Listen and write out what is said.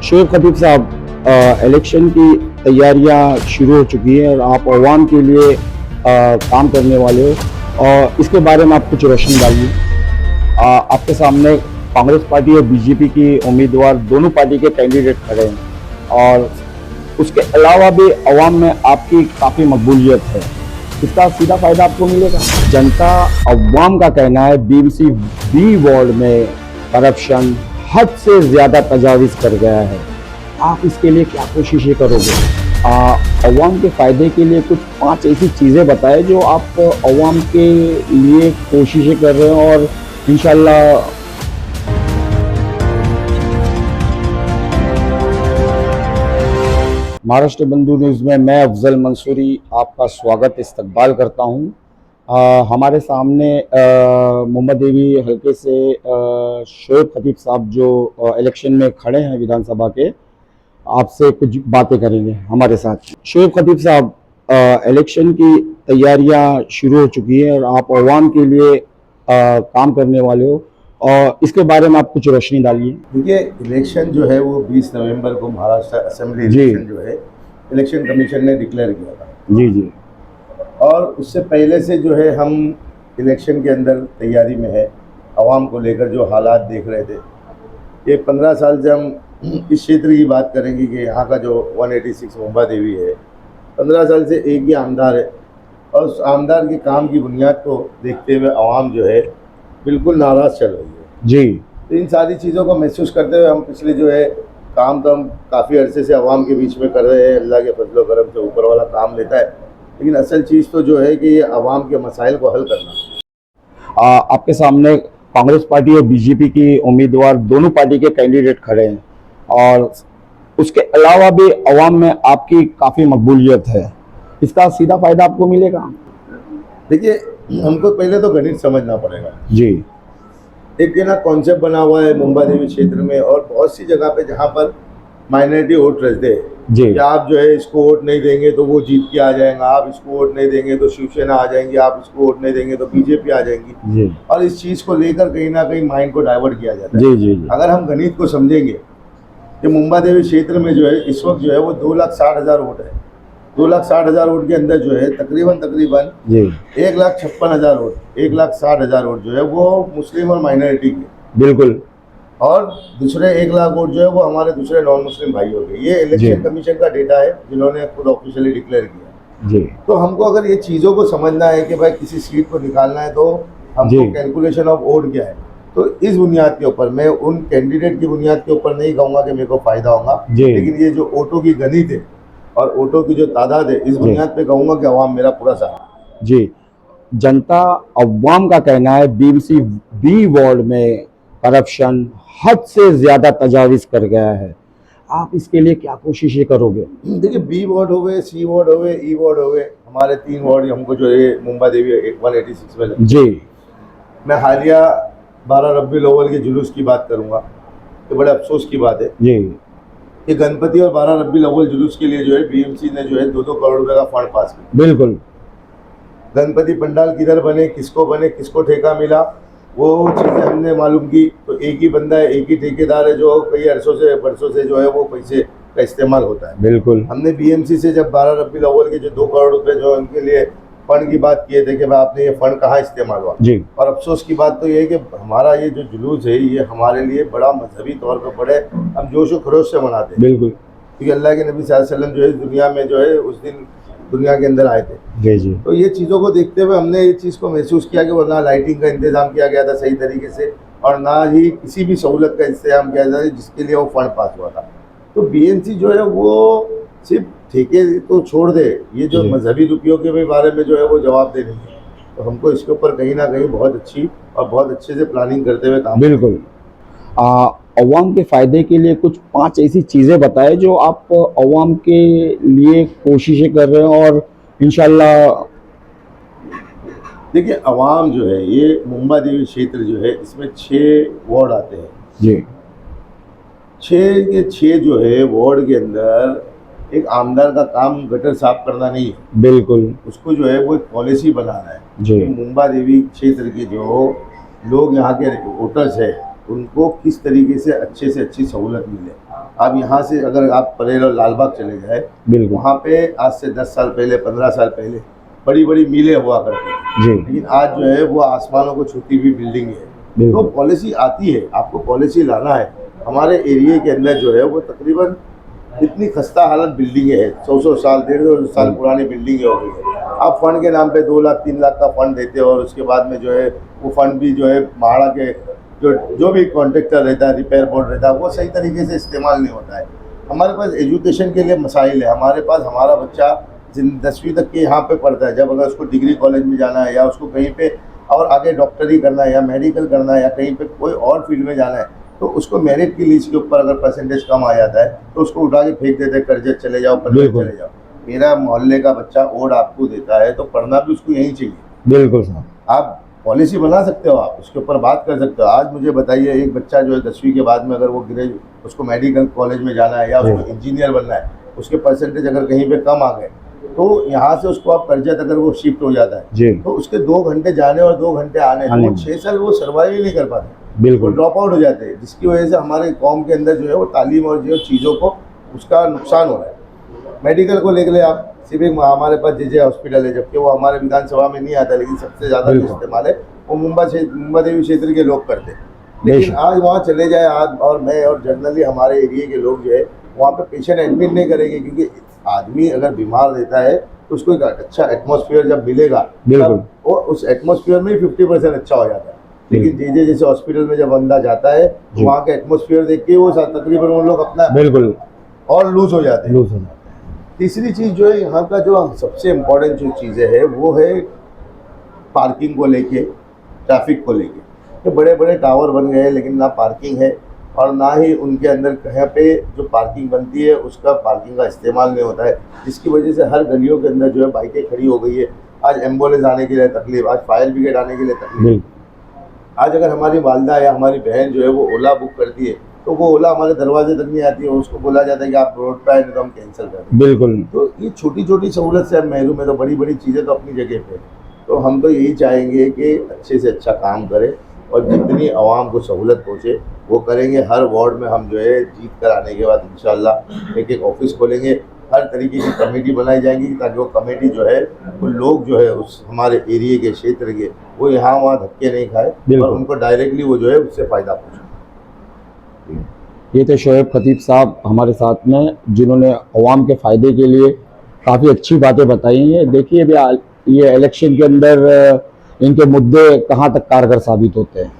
शोएब खतीब साहब, इलेक्शन की तैयारियां शुरू हो चुकी हैं और आप अवाम के लिए काम करने वाले हो और इसके बारे में आप कुछ रोशनी डालिए। आपके सामने कांग्रेस पार्टी और बीजेपी की उम्मीदवार दोनों पार्टी के कैंडिडेट खड़े हैं और उसके अलावा भी अवाम में आपकी काफ़ी मकबूलियत है। इसका सीधा फायदा आपको मिलेगा। जनता अवाम का कहना है बीएमसी बी वार्ड में करप्शन हद से ज़्यादा तजावीज़ कर गया है। आप इसके लिए क्या कोशिशें करोगे? अवाम के फ़ायदे के लिए कुछ 5 ऐसी चीज़ें बताएं जो आप अवाम के लिए कोशिशें कर रहे हैं और इंशाल्लाह। महाराष्ट्र बंधु न्यूज़ में मैं अफजल मंसूरी आपका स्वागत इस्तकबाल करता हूँ। हमारे सामने मोहम्मद देवी हल्के से शोएब खतीब साहब जो इलेक्शन में खड़े हैं विधानसभा के, आपसे कुछ बातें करेंगे हमारे साथ। शोएब खतीब साहब, इलेक्शन की तैयारियां शुरू हो चुकी हैं और आप अवाम के लिए काम करने वाले हो और इसके बारे में आप कुछ रोशनी डालिए। देखिए, इलेक्शन जो है वो 20 नवंबर को महाराष्ट्र असेंबली जी। इलेक्शन जो है इलेक्शन कमीशन ने डिक्लेयर किया था। जी जी। और उससे पहले से जो है हम इलेक्शन के अंदर तैयारी में है। आवाम को लेकर जो हालात देख रहे थे, ये 15 साल से हम इस क्षेत्र की बात करेंगे कि यहाँ का जो 186 मुंबा देवी है, 15 साल से एक ही आमदार है और उस आमदार के काम की बुनियाद को देखते हुए आवाम जो है बिल्कुल नाराज़ चल रही है। जी। तो इन सारी चीज़ों को महसूस करते हुए हम पिछले जो है काम तो हम काफ़ी अरसे से आवाम के बीच में कर रहे हैं। अल्लाह के फजलो करम से ऊपर वाला काम लेता है, लेकिन असल चीज़ तो जो है कि ये आवाम के मसाइल को हल करना। आपके सामने कांग्रेस पार्टी और बीजेपी की उम्मीदवार दोनों पार्टी के कैंडिडेट खड़े हैं और उसके अलावा भी अवाम में आपकी काफ़ी मकबूलियत है। इसका सीधा फायदा आपको मिलेगा। देखिए, हमको पहले तो गणित समझना पड़ेगा। जी। एक ना कॉन्सेप्ट बना हुआ है मुंबा देवी क्षेत्र में और बहुत सी जगह पे जहाँ पर माइनॉरिटी वोट रहते हैं जी। कि आप जो है इसको वोट नहीं देंगे तो वो जीत के आ जाएगा, आप इसको वोट नहीं देंगे तो शिवसेना आ जाएंगी, आप इसको वोट नहीं देंगे तो बीजेपी आ जाएंगी। जी। और इस चीज़ को लेकर कहीं ना कहीं माइंड को डाइवर्ट किया जाता है। जी जी जी। अगर हम गणित को समझेंगे कि मुंबा देवी क्षेत्र में जो है इस वक्त जो है वो 2,60,000 वोट है। 2,60,000 वोट के अंदर जो है तकरीबन जी 1,56,000 वोट, 1,60,000 वोट जो है वो मुस्लिम और माइनॉरिटी के, बिल्कुल। और दूसरे 1,00,000 वोट जो है वो हमारे दूसरे नॉन मुस्लिम भाइयों के। ये इलेक्शन कमीशन का डेटा है जिन्होंने खुद ऑफिशियली डिक्लेयर किया। जी। तो हमको अगर ये चीज़ों को समझना है कि भाई किसी सीट को निकालना है तो हमको कैलकुलेशन ऑफ वोट क्या है, तो इस बुनियाद के ऊपर मैं उन कैंडिडेट की बुनियाद के ऊपर नहीं कहूँगा कि मेरे को फ़ायदा होगा, लेकिन ये जो वोटों की गणित है और वोटों की जो तादाद है, इस बुनियाद पे कहूँगा कि अवाम मेरा पूरा साथ। जी। जनता अवाम का कहना है बीएमसी बी वार्ड में करप्शन हद से ज़्यादा तजावीज़ कर गया है। आप इसके लिए क्या कोशिशें करोगे? देखिए, बी वार्ड हो गए, सी वार्ड हो गए, ई वार्ड हो गए, हमारे 3 वार्ड हमको जो है मुंबा देवी 186 में लगते हैं। जी। मैं हालिया 12 रबीउल अव्वल के जुलूस की बात करूँगा, तो बड़े अफसोस की बात है जी। कि गणपति और 12 रबीउल अव्वल जुलूस के लिए जो है बीएमसी ने जो है 2-2 करोड़ रुपए का फंड पास किया। बिल्कुल। गणपति पंडाल किधर बने, किसको ठेका मिला, वो चीज़ें हमने मालूम की। तो एक ही बंदा है, एक ही ठेकेदार है जो कई बरसों से जो है वो पैसे का इस्तेमाल होता है। बिल्कुल। हमने बीएमसी से जब 12 रबीउल अव्वल के जो 2 करोड़ रुपए जो उनके लिए फंड की बात किए थे कि भाई आपने ये फंड कहाँ इस्तेमाल हुआ जी। और अफसोस की बात तो ये है कि हमारा ये जो जुलूस है ये हमारे लिए बड़ा मजहबी तौर पर बड़े हम जोश व खरोश से मनाते हैं। बिल्कुल। क्योंकि अल्लाह के नबी सल्लल्लाहु अलैहि वसल्लम जो है दुनिया में जो है उस दिन दुनिया के अंदर आए थे। जी जी। तो ये चीज़ों को देखते हुए हमने ये चीज़ को महसूस किया कि वरना लाइटिंग का इंतज़ाम किया गया था सही तरीके से और ना ही किसी भी सहूलत का इंतजाम किया था जिसके लिए वो फंड पास हुआ था। तो बीएमसी जो है वो सिर्फ ठेके तो छोड़ दे, ये जो मजहबी रुपयों के भी बारे में जो है वो जवाब दे नहीं है। तो हमको इसके ऊपर कहीं ना कहीं बहुत अच्छी और बहुत अच्छे से प्लानिंग करते हुए काम। बिल्कुल। अवाम के फ़ायदे के लिए कुछ 5 ऐसी चीज़ें बताएं जो आप अवाम के लिए कोशिशें कर रहे हैं और इंशाल्लाह। देखिए, अवाम जो है ये मुंबा देवी क्षेत्र जो है इसमें 6 वार्ड आते हैं जी। 6 के 6 जो है वार्ड के अंदर एक आमदार का काम गटर साफ करना नहीं है। बिल्कुल। उसको जो है वो एक पॉलिसी बनाना है जी। मुंबा देवी क्षेत्र के जो लोग यहाँ के वोटर्स है उनको किस तरीके से अच्छी सहूलत मिले। आप यहाँ से अगर आप परेल और लालबाग चले जाए, बिल्कुल वहाँ पे आज से 10 साल पहले, 15 साल पहले बड़ी बड़ी मिलें हुआ करती थी, जी लेकिन आज जो है वो आसमानों को छूती हुई बिल्डिंग है। तो बिल्कुल पॉलिसी आती है, आपको पॉलिसी लाना है। हमारे एरिया के अंदर जो है वो तकरीबन इतनी खस्ता हालत बिल्डिंग है, 100 साल 150 साल पुरानी बिल्डिंग हो गई है। आप फंड के नाम पे 2 लाख 3 लाख का फंड देते हो और उसके बाद में जो है वो फंड भी जो है भाड़ा के जो भी कॉन्ट्रैक्टर रहता है, रिपेयर बोर्ड रहता है, वो सही तरीके से इस्तेमाल नहीं होता है। हमारे पास एजुकेशन के लिए मसाइल है। हमारे पास हमारा बच्चा 10वीं तक के यहाँ पे पढ़ता है, जब अगर उसको डिग्री कॉलेज में जाना है या उसको कहीं पे और आगे डॉक्टरी करना है या मेडिकल करना है या कहीं पे कोई और फील्ड में जाना है, तो उसको मेरिट की लिस्ट के ऊपर अगर परसेंटेज कम आ जाता है तो उसको उठा के फेंक देते हैं, कर्जत चले जाओ, कर्जत बिल्कुल। चले जाओ। मेरा मोहल्ले का बच्चा ओड आपको देता है तो पढ़ना भी उसको यहीं चाहिए। बिल्कुल साहब, आप पॉलिसी बना सकते हो, आप उसके ऊपर बात कर सकते हो। आज मुझे बताइए, एक बच्चा जो है 10वीं के बाद में अगर वो उसको मेडिकल कॉलेज में जाना है या उसको इंजीनियर बनना है, उसके परसेंटेज अगर कहीं पे कम आ गए तो यहाँ से उसको आप कर्जत अगर वो शिफ्ट हो जाता है जी तो उसके 2 घंटे जाने और 2 घंटे आने, तो वो 6 साल वो सर्वाइव ही नहीं कर पाते, वो बिल्कुल ड्रॉप आउट हो जाते हैं, जिसकी वजह से हमारे कौम के अंदर जो है वो तालीम और जो चीज़ों को उसका नुकसान हो रहा है। मेडिकल को लेकर आप सिविक हमारे पास जे हॉस्पिटल है, जबकि वो हमारे विधानसभा में नहीं आता, लेकिन सबसे ज़्यादा जो इस्तेमाल है वो मुंबा देवी क्षेत्र के लोग करते हैं। लेकिन आज वहाँ चले जाए, आज और मैं और जनरली हमारे एरिया के लोग जो है वहाँ पे पेशेंट एडमिट नहीं करेंगे, क्योंकि आदमी अगर बीमार रहता है तो उसको एक अच्छा एटमॉस्फेयर जब मिलेगा तब वो उस एटमॉस्फेयर में 50% अच्छा हो जाता है। लेकिन जैसे हॉस्पिटल में जब बंदा जाता है तो वहाँ का एटमॉस्फेयर देख के वो तकरीबन वो लोग अपना बिल्कुल और लूज हो जाते हैं। तीसरी चीज़ जो है यहाँ का जो सबसे इम्पोर्टेंट जो चीज़ें है वो है पार्किंग को लेके, ट्रैफिक को लेके। तो बड़े बड़े टावर बन गए हैं लेकिन ना पार्किंग है और ना ही उनके अंदर कहीं पे जो पार्किंग बनती है उसका पार्किंग का इस्तेमाल नहीं होता है, जिसकी वजह से हर गलियों के अंदर जो है बाइकें खड़ी हो गई है। आज एम्बुलेंस आने के लिए तकलीफ, आज फायर ब्रिगेड आने के लिए तकलीफ। आज अगर हमारी वालदा या हमारी बहन जो है वो ओला बुक करती है तो वो ओला हमारे दरवाजे तक नहीं आती है, उसको बोला जाता है कि आप रोड पे आए तो हम कैंसिल कर दें। बिल्कुल। तो ये छोटी छोटी सहूलत से हम महरूम है, तो बड़ी बड़ी चीज़ें तो अपनी जगह पे। तो हम तो यही चाहेंगे कि अच्छे से अच्छा काम करें और जितनी आवाम को सहूलत पहुँचे वो करेंगे। हर वार्ड में हम जो है जीत कर आने के बाद इंशाल्लाह एक ऑफिस खोलेंगे, हर तरीके की कमेटी बनाई जाएंगी ताकि वो कमेटी जो है वो लोग जो है उस हमारे एरिया के क्षेत्र के वो यहाँ वहाँ धक्के नहीं खाए और उनको डायरेक्टली वो जो है उससे फ़ायदा पहुँचे। ये थे शोएब खतीब साहब हमारे साथ में, जिन्होंने अवाम के फ़ायदे के लिए काफ़ी अच्छी बातें बताई हैं। देखिए ये इलेक्शन के अंदर इनके मुद्दे कहाँ तक कारगर साबित होते हैं।